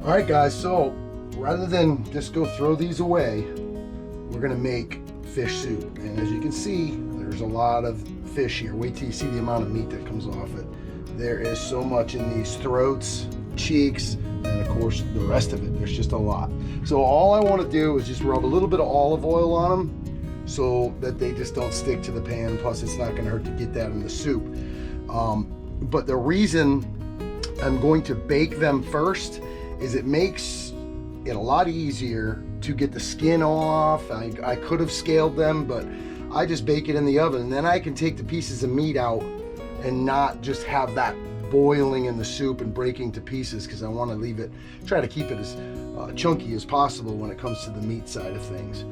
All right, guys, so rather than just go throw these away, we're gonna make fish soup. And as you can see, there's a lot of fish here. Wait till you see the amount of meat that comes off it. There is so much in these throats, cheeks, and of course the rest of it. There's just a lot. So all I want to do is just rub a little bit of olive oil on them so that they just don't stick to the pan. Plus it's not going to hurt to get that in the soup. But the reason I'm going to bake them first is it makes it a lot easier to get the skin off. I could have scaled them, but I just bake it in the oven, and then I can take the pieces of meat out and not just have that boiling in the soup and breaking to pieces, because I want to leave it, try to keep it as chunky as possible when it comes to the meat side of things.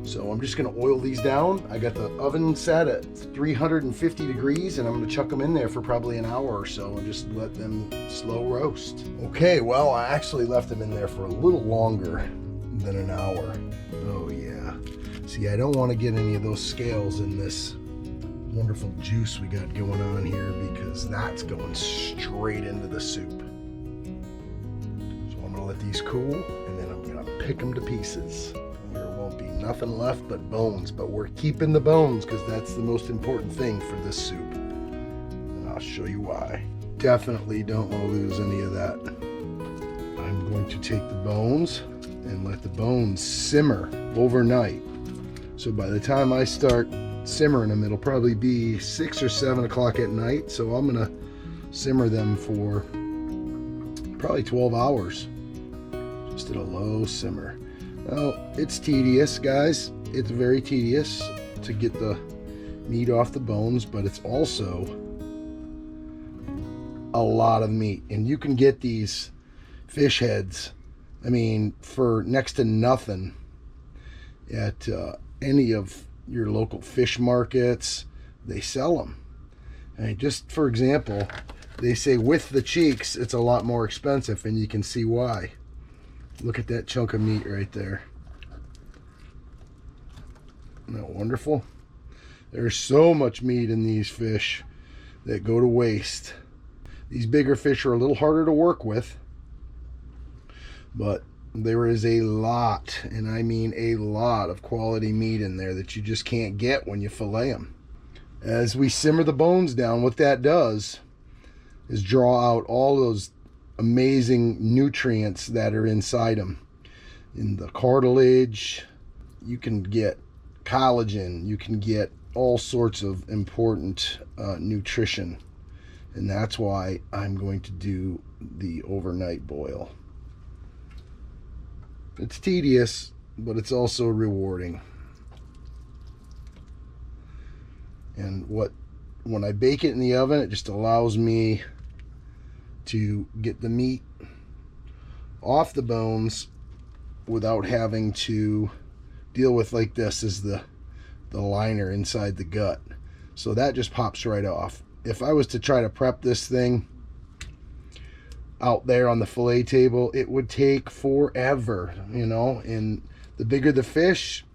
So I'm just going to oil these down. I got the oven set at 350 degrees, and I'm going to chuck them in there for probably an hour or so and just let them slow roast. Okay, well, I actually left them in there for a little longer than an hour. Oh yeah. See, I don't want to get any of those scales in this wonderful juice we got going on here, because that's going straight into the soup. So I'm going to let these cool, and then I'm going to pick them to pieces. There won't be nothing left but bones, but we're keeping the bones because that's the most important thing for this soup. And I'll show you why. Definitely don't want to lose any of that. I'm going to take the bones and let the bones simmer overnight. So by the time I start simmering them, it'll probably be 6 or 7 o'clock at night. So I'm gonna simmer them for probably 12 hours, just at a low simmer. Now, it's tedious, guys. It's very tedious to get the meat off the bones, but it's also a lot of meat. And you can get these fish heads, I mean, for next to nothing at any of your local fish markets. They sell them. I mean, just for example, they say with the cheeks it's a lot more expensive, and you can see why. Look at that chunk of meat right there. Isn't that wonderful? There's so much meat in these fish that go to waste. These bigger fish are a little harder to work with, but there is a lot, and I mean a lot, of quality meat in there that you just can't get when you fillet them. As we simmer the bones down, what that does is draw out all those amazing nutrients that are inside them. In the cartilage, you can get collagen, you can get all sorts of important nutrition. And that's why I'm going to do the overnight boil. It's tedious, but it's also rewarding. And when I bake it in the oven, it just allows me to get the meat off the bones without having to deal with, like this is the liner inside the gut. So that just pops right off. If I was to try to prep this thing out there on the fillet table, it would take forever, you know. And the bigger the fish,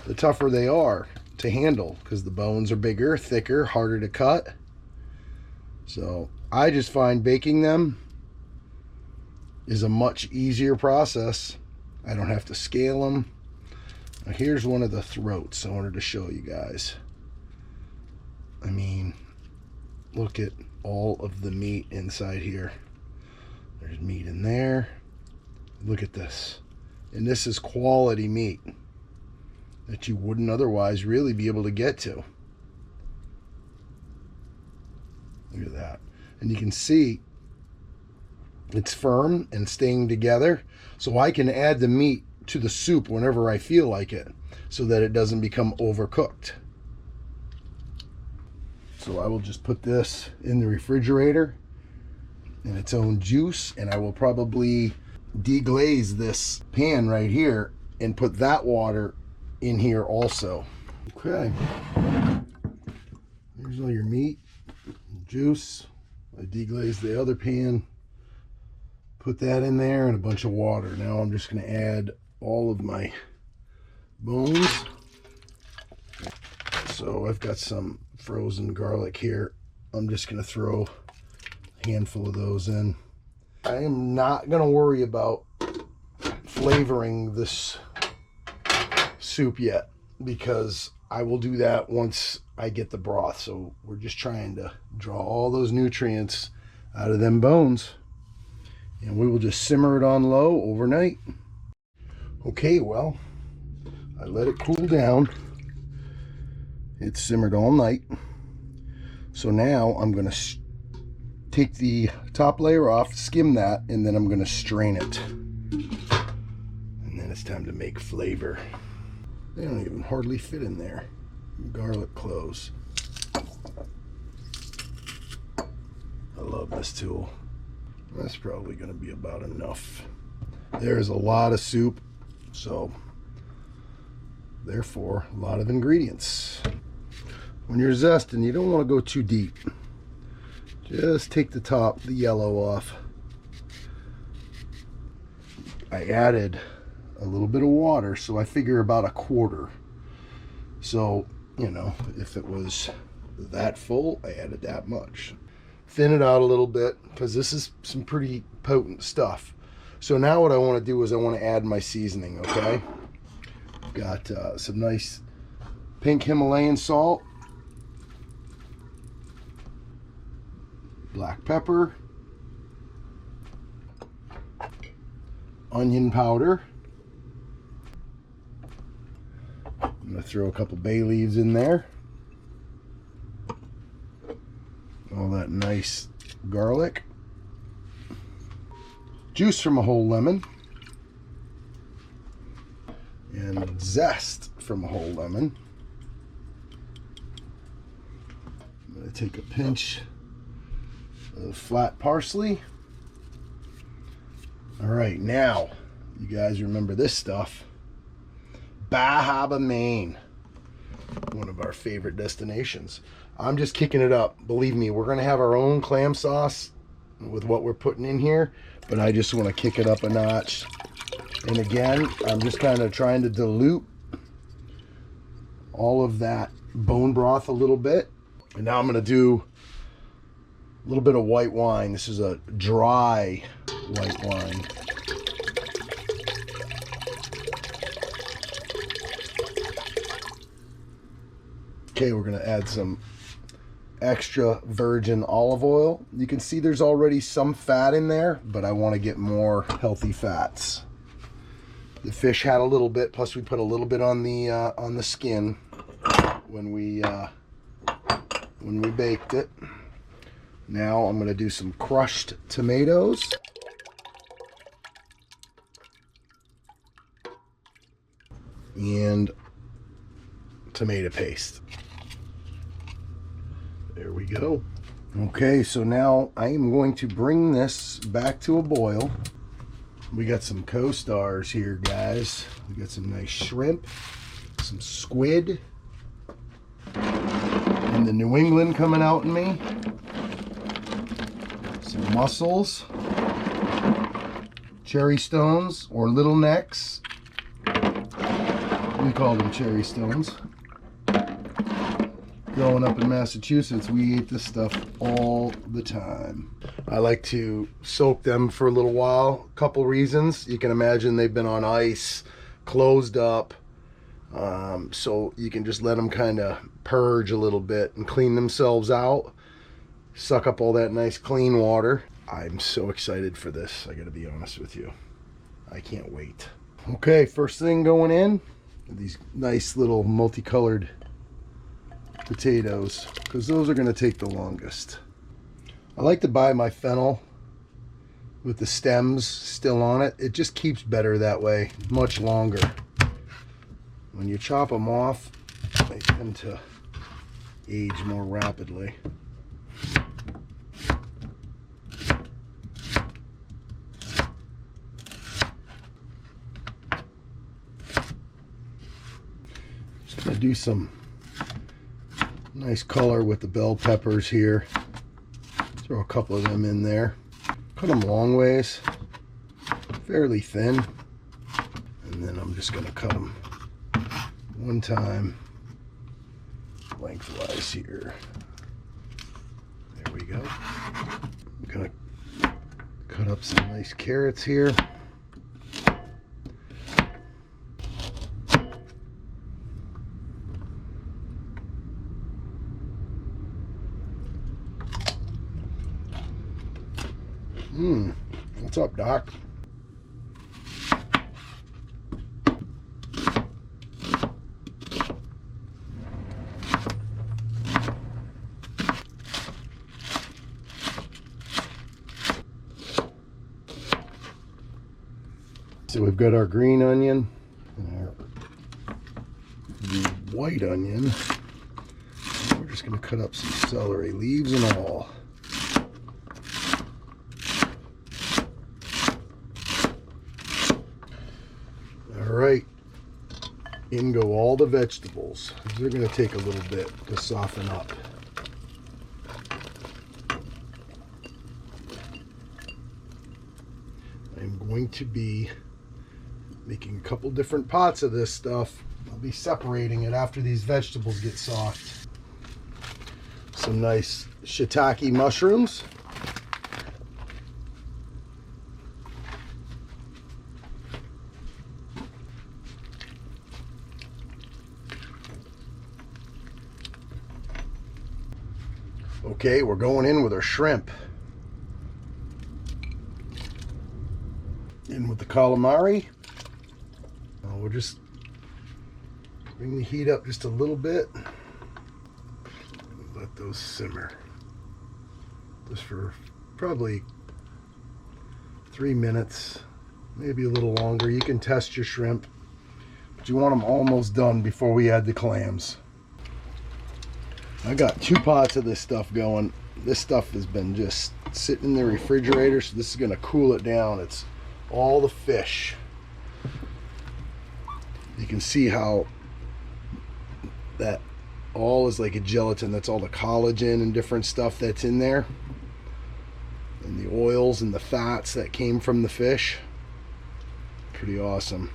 the tougher they are to handle, because the bones are bigger, thicker, harder to cut. So I just find baking them is a much easier process. I don't have to scale them. Now here's one of the throats I wanted to show you guys. I mean, look at all of the meat inside here. There's meat in there. Look at this. And this is quality meat that you wouldn't otherwise really be able to get to. Look at that. And you can see it's firm and staying together. So I can add the meat to the soup whenever I feel like it, so that it doesn't become overcooked. So I will just put this in the refrigerator in its own juice, and I will probably deglaze this pan right here and put that water in here also. Okay, here's all your meat, juice. I deglazed the other pan, put that in there, and a bunch of water. Now I'm just going to add all of my bones. So I've got some frozen garlic here. I'm just going to throw a handful of those in. I am not going to worry about flavoring this soup yet, because I will do that once I get the broth. So we're just trying to draw all those nutrients out of them bones, and we will just simmer it on low overnight. Okay, well, I let it cool down. It simmered all night. So now I'm going to take the top layer off, skim that, and then I'm going to strain it. And then it's time to make flavor. They don't even hardly fit in there. Garlic cloves. I love this tool. That's probably going to be about enough. There's a lot of soup, so therefore a lot of ingredients. When you're zesting, you don't want to go too deep. Just take the top, the yellow off. I added a little bit of water, so I figure about a quarter. So, you know, if it was that full, I added that much. Thin it out a little bit, because this is some pretty potent stuff. So now what I want to do is I want to add my seasoning, okay? Got some nice pink Himalayan salt, black pepper, onion powder. I'm going to throw a couple bay leaves in there. All that nice garlic. Juice from a whole lemon. And zest from a whole lemon. I'm going to take a pinch of flat parsley. All right, now you guys remember this stuff. Bahaba, Maine, one of our favorite destinations. I'm just kicking it up. Believe me, we're gonna have our own clam sauce with what we're putting in here, but I just want to kick it up a notch. And again, I'm just kind of trying to dilute all of that bone broth a little bit. And now I'm gonna do a little bit of white wine. This is a dry white wine. Okay, we're gonna add some extra virgin olive oil. You can see there's already some fat in there, but I want to get more healthy fats. The fish had a little bit, plus we put a little bit on the skin when we baked it. Now I'm going to do some crushed tomatoes. And tomato paste. There we go. Okay, so now I am going to bring this back to a boil. We got some co-stars here, guys. We got some nice shrimp, some squid, and the New England coming out in me. Some mussels, cherry stones, or little necks. We call them cherry stones. Growing up in Massachusetts, we ate this stuff all the time. I like to soak them for a little while. A couple reasons. You can imagine they've been on ice, closed up, so you can just let them kind of purge a little bit and clean themselves out, suck up all that nice clean water. I'm so excited for this, I gotta be honest with you. I can't wait. Okay, first thing going in, these nice little multicolored potatoes, because those are going to take the longest. I like to buy my fennel with the stems still on it. It just keeps better that way, much longer. When you chop them off, they tend to age more rapidly. Just going to do some nice color with the bell peppers here. Throw a couple of them in there. Cut them long ways, fairly thin. And then I'm just going to cut them one time lengthwise here. There we go. I'm going to cut up some nice carrots here. What's up, Doc? So we've got our green onion and our white onion. And we're just going to cut up some celery, leaves and all. All right, in go all the vegetables. They're going to take a little bit to soften up. I'm going to be making a couple different pots of this stuff. I'll be separating it after these vegetables get soft. Some nice shiitake mushrooms. Okay, we're going in with our shrimp. In with the calamari. We'll just bring the heat up just a little bit. Let those simmer. Just for probably 3 minutes, maybe a little longer. You can test your shrimp, but you want them almost done before we add the clams. I got 2 pots of this stuff going. This stuff has been just sitting in the refrigerator, so this is going to cool it down. It's all the fish. You can see how that all is like a gelatin. That's all the collagen and different stuff that's in there, and the oils and the fats that came from the fish. Pretty awesome.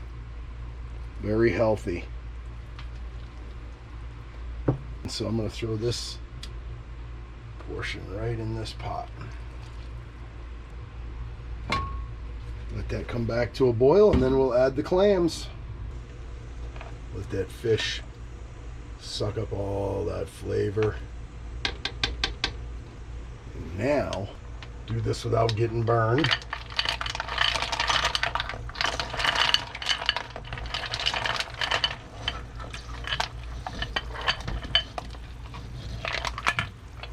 Very healthy. So I'm going to throw this portion right in this pot. Let that come back to a boil, and then we'll add the clams. Let that fish suck up all that flavor. And now, do this without getting burned.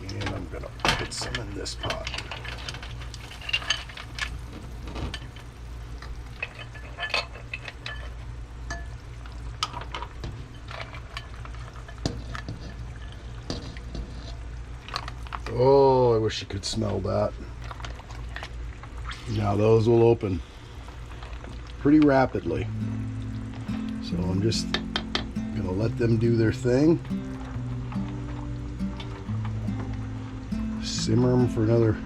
And I'm going to put some in this pot. Oh, I wish you could smell that. Now those will open pretty rapidly. So I'm just gonna let them do their thing. Simmer them for another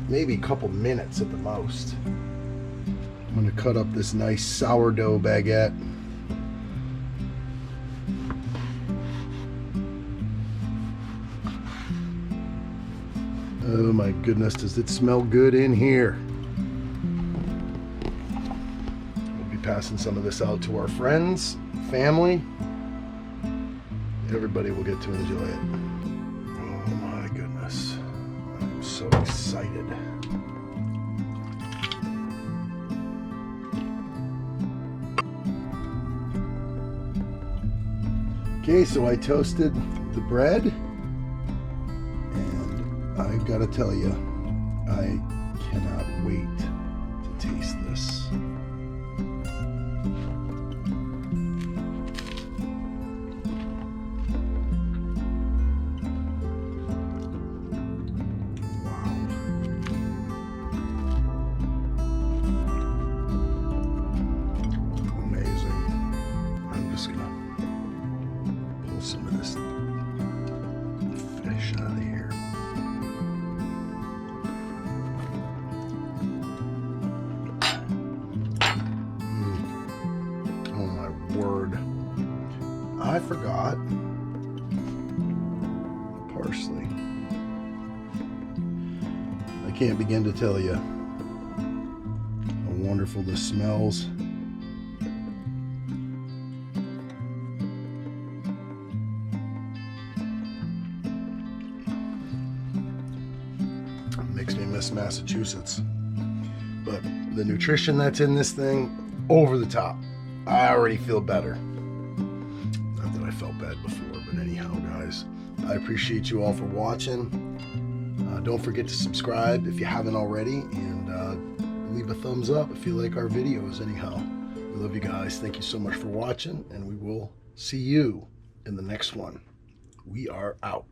maybe a couple minutes at the most. I'm gonna cut up this nice sourdough baguette. Oh my goodness, does it smell good in here? We'll be passing some of this out to our friends, family. Everybody will get to enjoy it. Oh my goodness, I'm so excited. Okay, so I toasted the bread. I gotta tell you, I cannot wait to taste this. Wow. Amazing. I'm just gonna pull some of this fish out of here. Word. I forgot parsley. I can't begin to tell you wonderful this smells. Makes me miss Massachusetts. But the nutrition that's in this thing, over the top. I already feel better. Not that I felt bad before, but anyhow, guys, I appreciate you all for watching. Don't forget to subscribe if you haven't already, and leave a thumbs up if you like our videos anyhow. We love you guys. Thank you so much for watching, and we will see you in the next one. We are out.